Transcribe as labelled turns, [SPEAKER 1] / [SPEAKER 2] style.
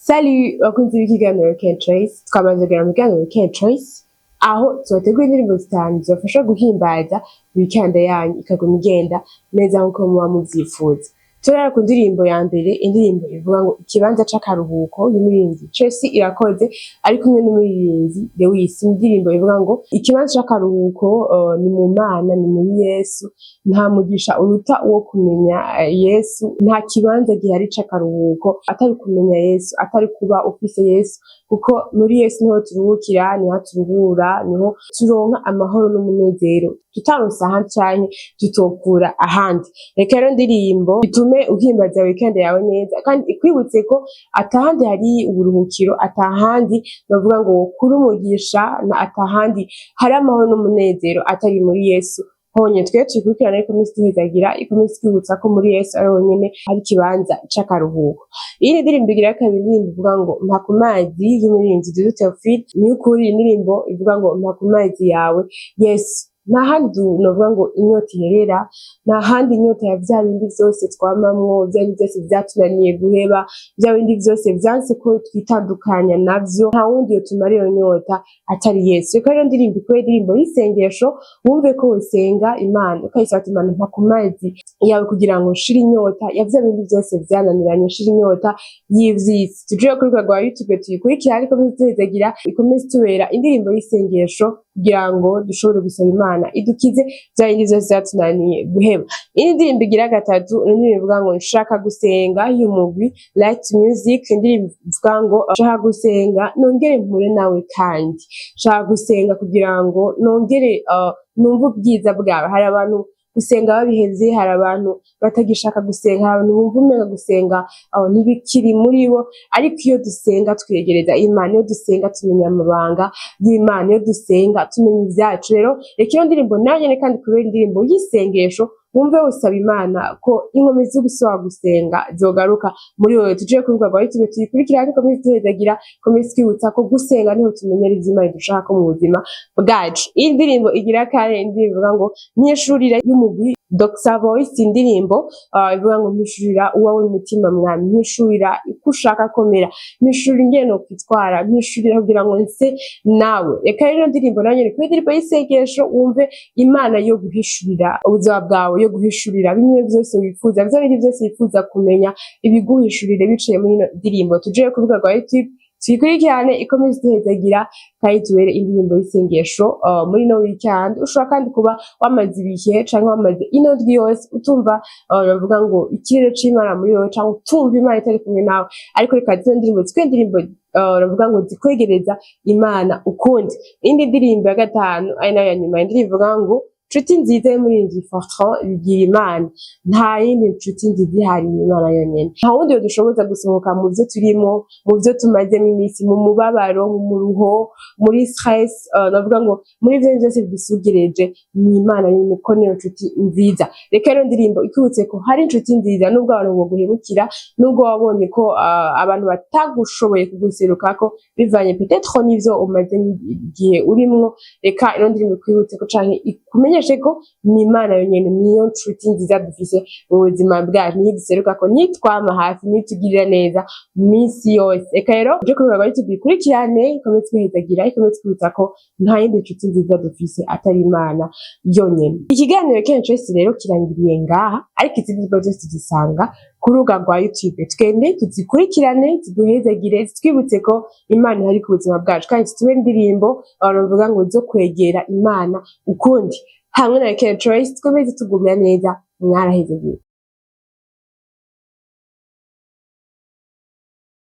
[SPEAKER 1] Salut, bakunzi b'ikiganiro Weekend Choice, twamaze kugera mu kiganiro Weekend Choice, aho tubategura indirimbo zitanu zibafasha guhimbaza weekend yanyu ikaguma igenda neza nkuko muba muvyifuza. Turara ku ndirimbo ya mbere, indirimbo ivuga ngo ikibanza c'akaruhuko y'umuririmbyi Chelsea Irakoze ari kumwe n'umuririmbyi Lewis. Indirimbo ivuga ngo ikibanza c'akaruhuko ni mu Mana, ni muri Yesu, nta mugisha uruta uwo kumenya Yesu, nta kibanza gihari c'akaruhuko atari kumenya Yesu, atari kuba ufise Yesu, kuko muri Yesu niho turuhukira, niho turuhura, niho turonka amahoro n'umunezero tutaronse ahandi canke tutokura ahandi. Reka rero ndirimbo bitume uhimbaza weekend yawe neza kandi ikwibutse ko atahandi hari uburuhukiro, atahandi bavuga ngo kuri umugisha, na atahandi hari amahoro n'umunezero atari muri Yesu honye. Twe tukurikirana ikomisi tuhizagira, ikomisi twibutsa ko muri Yesu ari honyene hari ikibanza c'akaruhuko. Iyi ni indirimbo igira kabiri, ivuga ngo mpa ku mazi y'umuririmbyi Dudu Theophile. Ni ukuri indirimbo ivuga ngo mpa ku mazi yawe Yesu. Nta handi novuga ngo inyota iherera, nta handi inyota ya vya bindi vyose twamamwo, vya bindi vyose vyatunaniye guheba, vya bindi vyose vyanse ko twitandukanya navyo, nta wundi yotumara iyo nyota atari Yesu. Reka rero ndirimbo ikore indirimbo y'isengesho, wumve ko wosenga Imana ukayisaba ati Imana mpa ku mazi yawe kugira ngo nshire inyota ya vya bindi vyose vyananiranye, nshire inyota y'ivyisi. Tuje kuri rwa YouTube tuyikurikira, ariko tuzizagira ikomeze tubera indirimbo y'isengesho kugira ngo dushobore gusaba Imana idukize vya bindi vyose vyatunaniye guheba. Iyi ndirimbo igira gatatu, indirimbo ivuga ngo nshaka gusenga y'umugwi Light Music. Indirimbo ivuga ngo nshaka gusenga nongere mpure nawe, kandi nshaka gusenga kugira ngo nongere numva ubwiza bwawe. Hari abantu gusenga babihevye, hari abantu batagishaka gusenga, hari abantu bumva umenga gusenga ntibikiri muri bo, ariko iyo dusenga twegereza Imana, iyo dusenga tumenya amabanga y'Imana, iyo dusenga tumenya ivyacu. Rero reka iyo ndirimbo nanyene kandi kubera indirimbo y'isengesho, wumve usaba Imana ko inkomezi zo gusaba gusenga zogaruka muri wewe. Tuje kuvuga ngo YouTube tuyikurikira, ariko komisi tuhezagira, komisi twibutsa ko gusenga niho tumenyera ivy'Imana dushaka mu buzima bwacu. Iyi ndirimbo igira kare, indirimbo ivuga ngo nyeshurira y'umugwi Dr Voice. Indirimbo ivuga ngo mpishurira uwawe mutima mwami, mpishurira uko ushaka komera, mpishurira ingene kwitwara, mpishurira kugira ngo nse nawe. Reka rero ndirimbo nanyene kuri indirimbo y'isengesho, wumve Imana yo guhishurira ubuzima bwawe, yo guhishurira bimwe vyose wifuza, vya bindi vyose wifuza kumenya, ibiguhishurire biciye muri ino ndirimbo. Tuje kuvuga ngo YouTube tuyikurikirane, ikomeze tuhezagira, kandi tubere indirimbo y'isengesho muri no weekend. Ushobora kandi kuba wamaze ibihe canke wamaze ino ndwi yose utumva bavuga ngo ikirere c'Imana muri wowe, canke utumva Imana itari kumwe nawe, ariko reka zino ndirimbo zikwe indirimbo bavuga ngo zikwegereza Imana ukundi. Indi ndirimbo ya gatanu ari nayo ya nyuma, indirimbo ivuga ngo nshuti nziza y'umuririmbyi Fortran bigira Imana. Nta yindi nshuti nziza ihari Imana yonyene, nta wundi yodushoboza gusohoka mu vyo turimo, mu vyo tumazemo iminsi, mu mubabaro, mu muruho, muri stress, navuga ngo muri vyo vyose bidusugireje, ni Imana yonyene ko niyo nshuti nziza. Reka rero ndirimbo ikibutse ko hari inshuti nziza, nubwo abantu boguhemukira, nubwo wabonye ko abantu batagushoboye kuguserukako bivanye peut-être n'ivyo umaze igihe urimwo. Reka ino ndirimbo ikwibutse ko canke ikumenyeshe ko ni Imana yonyene niyo nshuti nziza dufise mu buzima bwacu, niyo duserukako, nitwama hafi, nitugirira neza minsi yose. Reka rero uje kubibaba tubikurikirane, ikomeze twihezagira, ikomeze twibutsa ko nta yindi nshuti nziza dufise atari Imana yonyene. Ikiganiro Weekend Choice rero kirangiriye ngaha, ariko izindi ndirimbo zose tuzisanga ku rubuga rwa YouTube. Twende tuzikurikirane, tuduhezagire, twibutse ko Imana ihari ku buzima bwacu, kandi tube indirimbo abantu bavuga ngo zo kwegera Imana ukundi. Hamwe na Weekend Choice twemeze tugumya neza, mwarahezagiye.